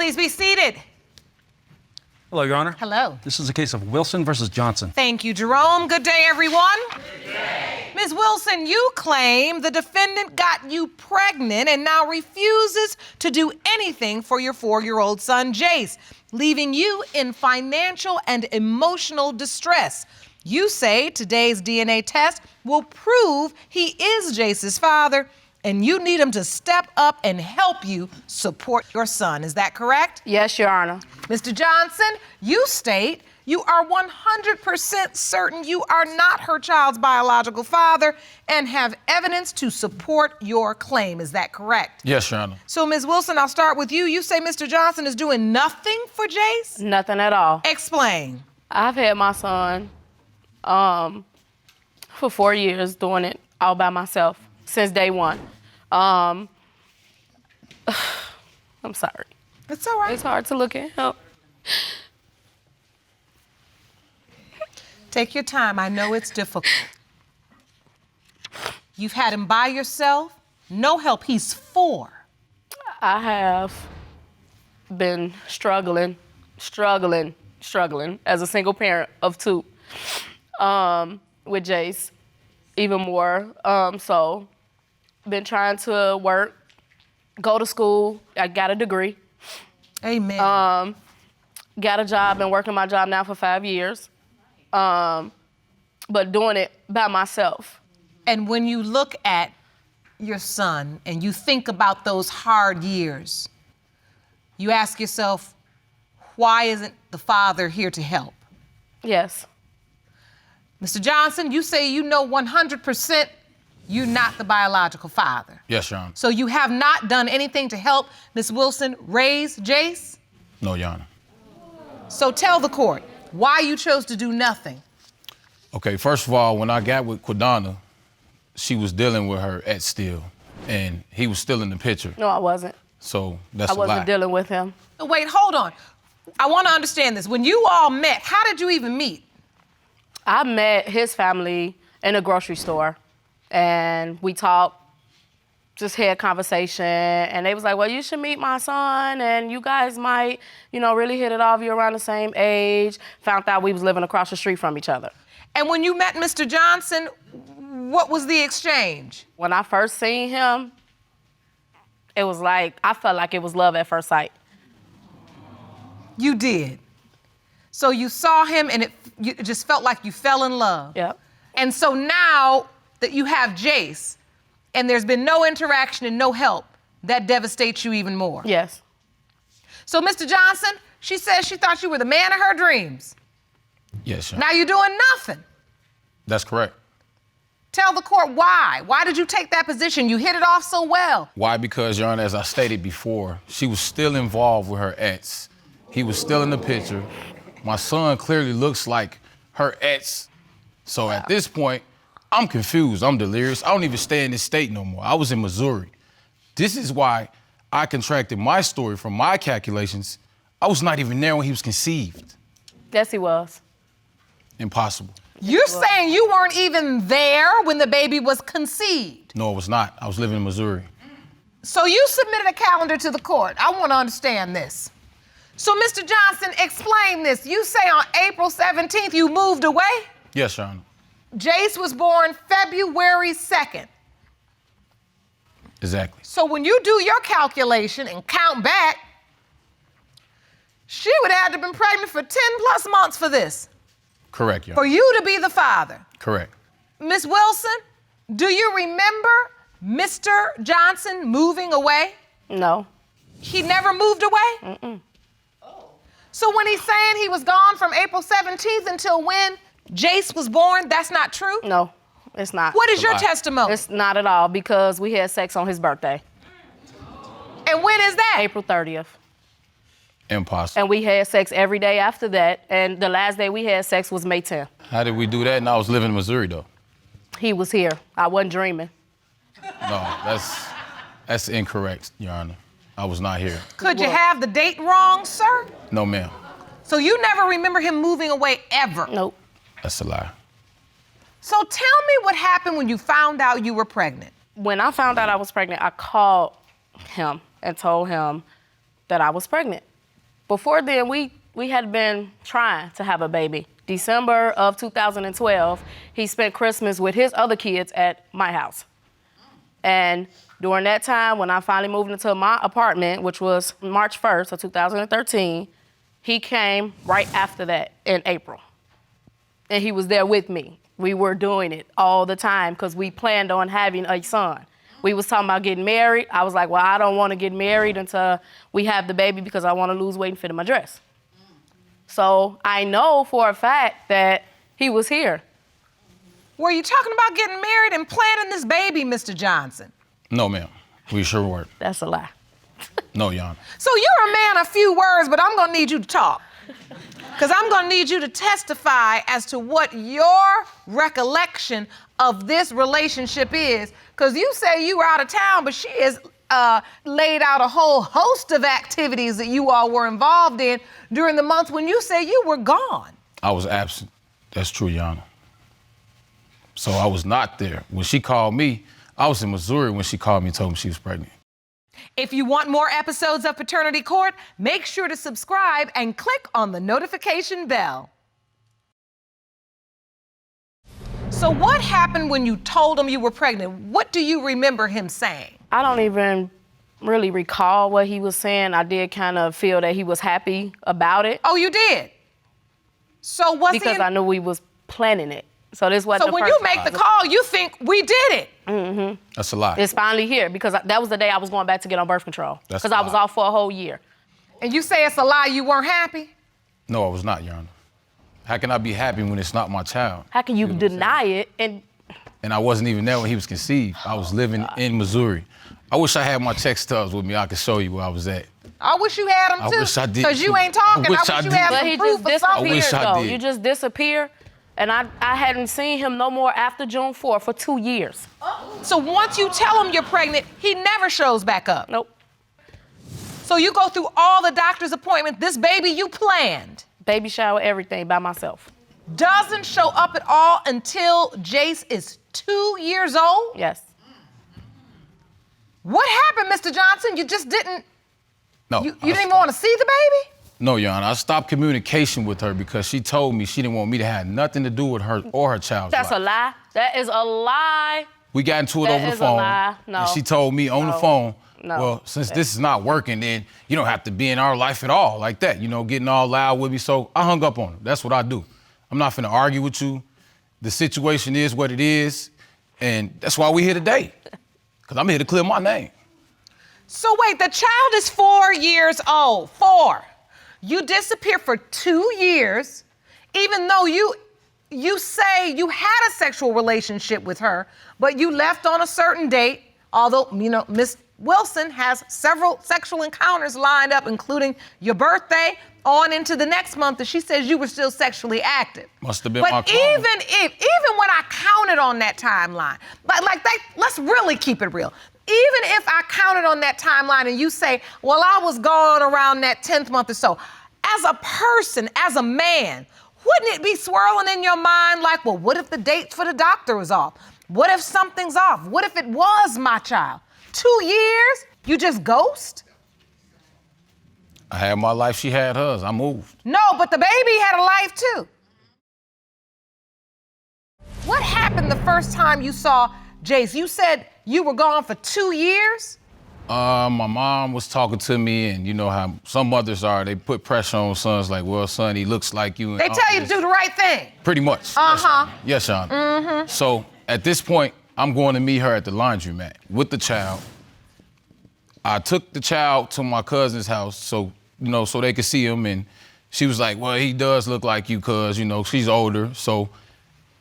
Please be seated. Hello, Your Honor. Hello. This is a case of Wilson versus Johnson. Thank you, Jerome. Good day, everyone. Good day. Ms. Wilson, you claim the defendant got you pregnant and now refuses to do anything for your 4-year-old son, Jace, leaving you in financial and emotional distress. You say today's DNA test will prove he is Jace's father, and you need him to step up and help you support your son. Is that correct? Yes, Your Honor. Mr. Johnson, you state you are 100% certain you are not her child's biological father and have evidence to support your claim. Is that correct? Yes, Your Honor. So, Ms. Wilson, I'll start with you. You say Mr. Johnson is doing nothing for Jace? Nothing at all. Explain. I've had my son for 4 years doing it all by myself since day one. I'm sorry. It's all right. It's hard to look at him. Take your time. I know it's difficult. You've had him by yourself. No help. He's 4. I have been struggling as a single parent of 2 with Jace, even more. So, been trying to work, go to school. I got a degree. Amen. Got a job, been working my job now for 5 years, but doing it by myself. And when you look at your son and you think about those hard years, you ask yourself, why isn't the father here to help? Yes. Mr. Johnson, you say you know 100% you're not the biological father. Yes, Your Honor. So you have not done anything to help Ms. Wilson raise Jace? No, Your Honor. So tell the court why you chose to do nothing. Okay, first of all, when I got with Quidana, she was dealing with her ex still, and he was still in the picture. No, I wasn't. So that's I a lie. wasn't dealing with him. Wait, hold on. I want to understand this. When you all met, how did you even meet? I met his family in a grocery store, and we talked, just had conversation, and they was like, well, you should meet my son, and you guys might, really hit it off. You're around the same age. Found out we was living across the street from each other. And when you met Mr. Johnson, what was the exchange? When I first seen him, it was like, I felt like it was love at first sight. You did. So you saw him and it just felt like you fell in love. Yep. And so now that you have Jace and there's been no interaction and no help, that devastates you even more. Yes. So Mr. Johnson, she says she thought you were the man of her dreams. Yes, Your Honor. Now you're doing nothing. That's correct. Tell the court why. Why did you take that position? You hit it off so well. Why? Because, Your Honor, as I stated before, she was still involved with her ex. He was still in the picture. My son clearly looks like her ex. So at this point, I'm confused. I'm delirious. I don't even stay in this state no more. I was in Missouri. This is why I contracted my story from my calculations. I was not even there when he was conceived. Yes, he was. Impossible. You're saying you weren't even there when the baby was conceived? No, it was not. I was living in Missouri. So you submitted a calendar to the court. I want to understand this. So, Mr. Johnson, explain this. You say on April 17th you moved away? Yes, Your Honor. Jace was born February 2nd. Exactly. So when you do your calculation and count back, she would have to have been pregnant for 10 plus months for this. Correct, Your For Honor. you to be the father. Correct. Ms. Wilson, do you remember Mr. Johnson moving away? No. He never moved away? Mm-mm. So when he's saying he was gone from April 17th until when Jace was born, that's not true? No, it's not. What is your lie. testimony? It's not at all, because we had sex on his birthday, And when is that? April 30th. Impossible. And we had sex every day after that, and the last day we had sex was May 10th. How did we do that? And I was living in Missouri, though. He was here. I wasn't dreaming. No, that's incorrect, Your Honor. I was not here. Could you have the date wrong, sir? No, ma'am. So you never remember him moving away ever? Nope. That's a lie. So tell me what happened when you found out you were pregnant. When I found out I was pregnant, I called him and told him that I was pregnant. Before then, we had been trying to have a baby. December of 2012, he spent Christmas with his other kids at my house. And during that time, when I finally moved into my apartment, which was March 1st of 2013, he came right after that in April. And he was there with me. We were doing it all the time because we planned on having a son. We was talking about getting married. I was like, well, I don't want to get married until we have the baby because I want to lose weight and fit in my dress. So I know for a fact that he was here. Were you talking about getting married and planning this baby, Mr. Johnson? No, ma'am. We sure weren't. That's a lie. No, Your Honor. So you're a man of few words, but I'm gonna need you to talk. Because I'm gonna need you to testify as to what your recollection of this relationship is. Because you say you were out of town, but she has laid out a whole host of activities that you all were involved in during the months when you say you were gone. I was absent. That's true, Your Honor. So I was not there. When she called me, I was in Missouri when she called me and told me she was pregnant. If you want more episodes of Paternity Court, make sure to subscribe and click on the notification bell. So what happened when you told him you were pregnant? What do you remember him saying? I don't even really recall what he was saying. I did kind of feel that he was happy about it. Oh, you did? So was he... Because I knew we was planning it. So this wasn't So when you make the call, you think we did it? Mm-hmm. That's a lie. It's finally here because that was the day I was going back to get on birth control. Because I was off for a whole year. And you say it's a lie, you weren't happy? No, I was not, Your Honor. How can I be happy when it's not my child? How can you deny it? And I wasn't even there when he was conceived. I was living in Missouri. I wish I had my check stubs with me. I could show you where I was at. I wish you had them too. I wish I did. Because you ain't talking. I wish you had some proof of something. I wish I did. You just disappear. And I hadn't seen him no more after June 4th for 2 years. So once you tell him you're pregnant, he never shows back up? Nope. So you go through all the doctor's appointments, this baby you planned. Baby shower, everything by myself. Doesn't show up at all until Jace is 2 years old? Yes. What happened, Mr. Johnson? You just didn't... No. You didn't even want to see the baby? No, Your Honor. I stopped communication with her because she told me she didn't want me to have nothing to do with her or her child's life. That's a lie. That is a lie. We got into it over the phone. That is a lie. No. And she told me on the phone, No. well, since this is not working, then you don't have to be in our life at all, like that, getting all loud with me. So I hung up on her. That's what I do. I'm not finna argue with you. The situation is what it is, and that's why we're here today, because I'm here to clear my name. So wait, the child is 4 years old. 4. You disappear for 2 years, even though you say you had a sexual relationship with her, but you left on a certain date, although, Miss Wilson has several sexual encounters lined up, including your birthday, on into the next month, that she says you were still sexually active. Must have been but my call. Even when I counted on that timeline, let's really keep it real. Even if I counted on that timeline and you say, well, I was gone around that 10th month or so, as a person, as a man, wouldn't it be swirling in your mind like, well, what if the date for the doctor was off? What if something's off? What if it was my child? 2 years? You just ghost? I had my life, she had hers. I moved. No, but the baby had a life too. What happened the first time you saw Jace? You said you were gone for 2 years? My mom was talking to me, and you know how some mothers are. They put pressure on sons like, well, son, he looks like you. And they tell you to do the right thing. Pretty much. Uh-huh. Yes, Sean. Mm-hmm. So at this point, I'm going to meet her at the laundromat with the child. I took the child to my cousin's house so they could see him, and she was like, well, he does look like you, cuz, she's older. So,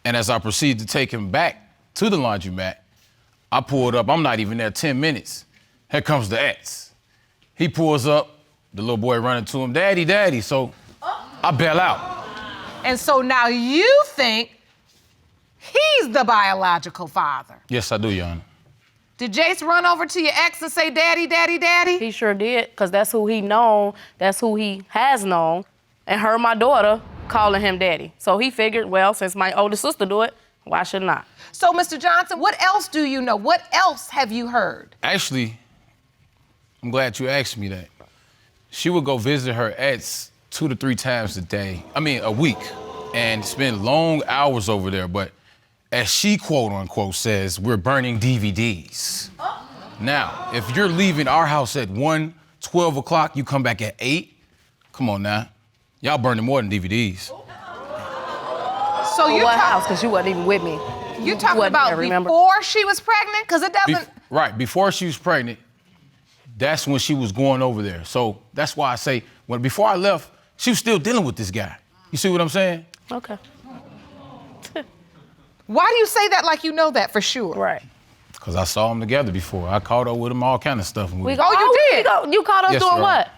and as I proceeded to take him back to the laundromat, I pulled up. I'm not even there 10 minutes. Here comes the ex. He pulls up, the little boy running to him, daddy, daddy. So I bail out. And so now you think he's the biological father. Yes, I do, Your Honor. Did Jace run over to your ex and say, daddy, daddy, daddy? He sure did, because that's who he known, that's who he has known, and heard my daughter calling him daddy. So he figured, well, since my older sister do it, why shouldn't I? So, Mr. Johnson, what else do you know? What else have you heard? Actually, I'm glad you asked me that. she would go visit her ex 2 to 3 times a week, and spend long hours over there. But as she quote unquote says, we're burning DVDs. Now, if you're leaving our house at 12 o'clock, you come back at 8, come on now. Y'all burning more than DVDs. So you what house? Because you wasn't even with me. You talking wasn't about there, remember? before she was pregnant? Because it doesn't. Right, before she was pregnant, that's when she was going over there. So that's why I say, before I left, she was still dealing with this guy. You see what I'm saying? Okay. Why do you say that like you know that for sure? Right. Because I saw them together before. I caught up with them, all kind of stuff. You did? You caught us Yes, doing Your what? Honor.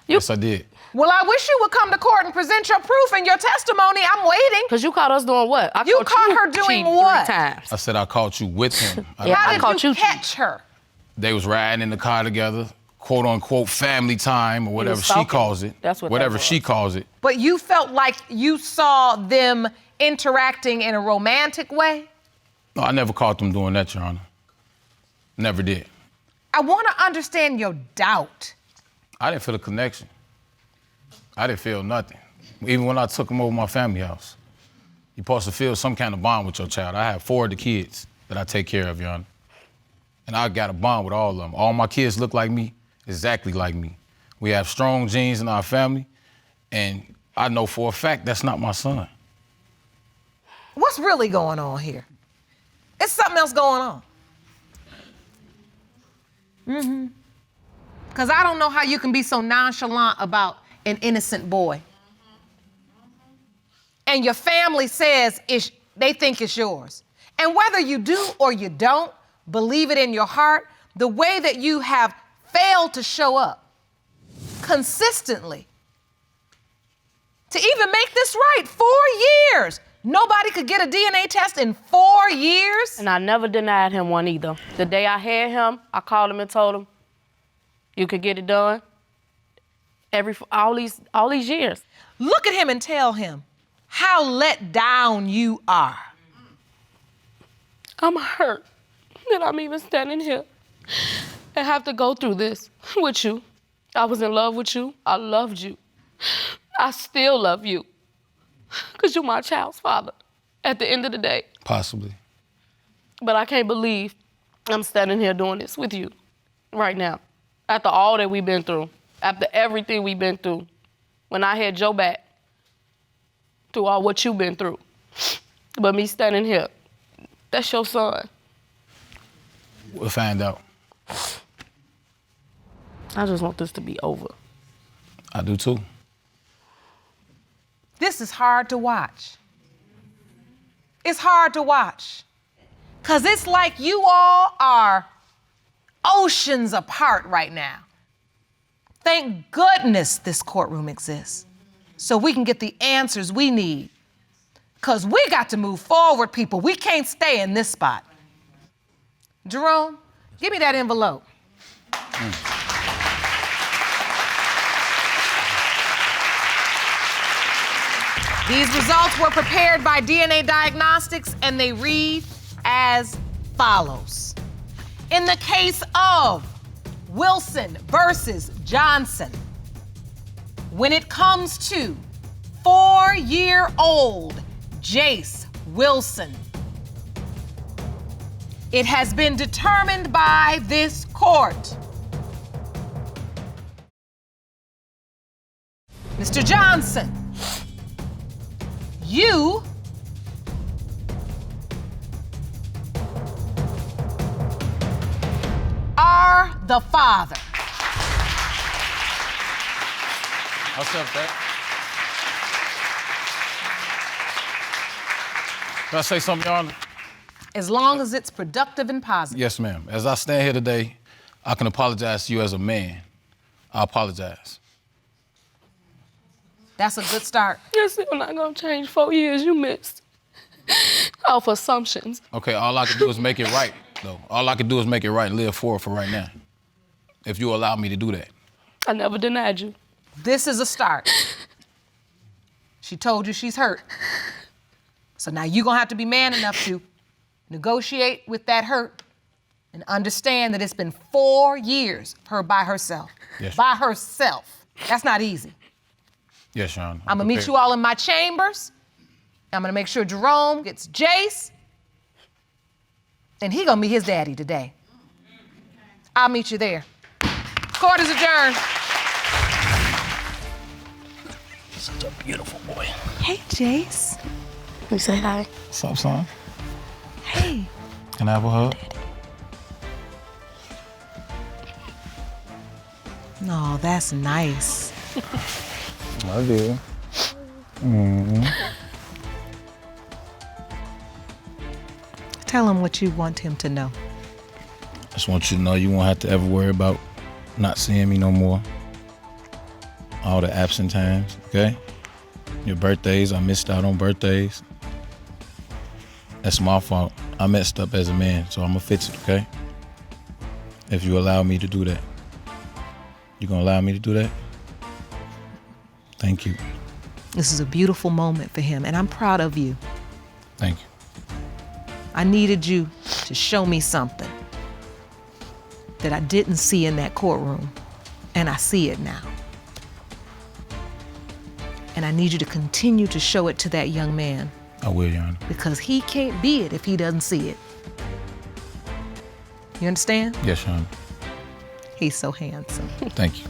Yes, I did. Well, I wish you would come to court and present your proof and your testimony. I'm waiting. Because you caught us doing what? You caught her doing cheating what? 3 times. I said I caught you with him. Yeah. How I did caught you you catch her? They was riding in the car together, quote unquote family time or whatever she stalking. calls it. That's what whatever that was. she calls it. But you felt like you saw them interacting in a romantic way? No, I never caught them doing that, Your Honor. Never did. I want to understand your doubt. I didn't feel a connection. I didn't feel nothing. Even when I took them over my family house. You're supposed to feel some kind of bond with your child. I have 4 of the kids that I take care of, Your Honor. And I got a bond with all of them. All my kids look like me, exactly like me. We have strong genes in our family, and I know for a fact that's not my son. What's really going on here? It's something else going on. Because I don't know how you can be so nonchalant about an innocent boy. And your family says they think it's yours. And whether you do or you don't, believe it in your heart, the way that you have failed to show up consistently to even make this right, 4 years. Nobody could get a DNA test in 4 years. And I never denied him one either. The day I had him, I called him and told him, you could get it done all these years. Look at him and tell him how let down you are. I'm hurt that I'm even standing here and have to go through this with you. I was in love with you. I loved you. I still love you. Because you're my child's father at the end of the day. Possibly. But I can't believe I'm standing here doing this with you right now. After all that we've been through, after everything we've been through, when I had your back, through all what you've been through. But me standing here, that's your son. We'll find out. I just want this to be over. I do too. This is hard to watch. It's hard to watch. Because it's like you all are oceans apart right now. Thank goodness this courtroom exists so we can get the answers we need. Because we got to move forward, people. We can't stay in this spot. Jerome, give me that envelope. These results were prepared by DNA Diagnostics, and they read as follows. In the case of Wilson versus Johnson, when it comes to 4-year-old Jace Wilson, it has been determined by this court. Mr. Johnson, you are the father. I'll accept that. Can I say something, Your Honor? As long as it's productive and positive. Yes, ma'am. As I stand here today, I can apologize to you as a man. I apologize. That's a good start. You're still not gonna change 4 years you missed. Off assumptions. Okay, all I can do is make it right, though. All I can do is make it right and live forward for right now. If you allow me to do that. I never denied you. This is a start. She told you she's hurt. So now you're gonna have to be man enough to negotiate with that hurt and understand that it's been 4 years of her by herself. Yes. By herself. That's not easy. Yes, Your Honor. I'm gonna meet you all in my chambers. I'm gonna make sure Jerome gets Jace. And he gonna meet his daddy today. I'll meet you there. Court is adjourned. Such a beautiful boy. Hey, Jace. We say hi. What's up, son? Hey. Can I have a hug? No, that's nice. I do. Tell him what you want him to know. I just want you to know you won't have to ever worry about not seeing me no more. All the absent times, okay? Your birthdays, I missed out on birthdays. That's my fault. I messed up as a man, so I'm gonna fix it, okay? If you allow me to do that. You gonna allow me to do that? Thank you. This is a beautiful moment for him, and I'm proud of you. Thank you. I needed you to show me something that I didn't see in that courtroom, and I see it now. And I need you to continue to show it to that young man, I will, Your Honor. because he can't be it if he doesn't see it. You understand? Yes, Your Honor. He's so handsome. Thank you.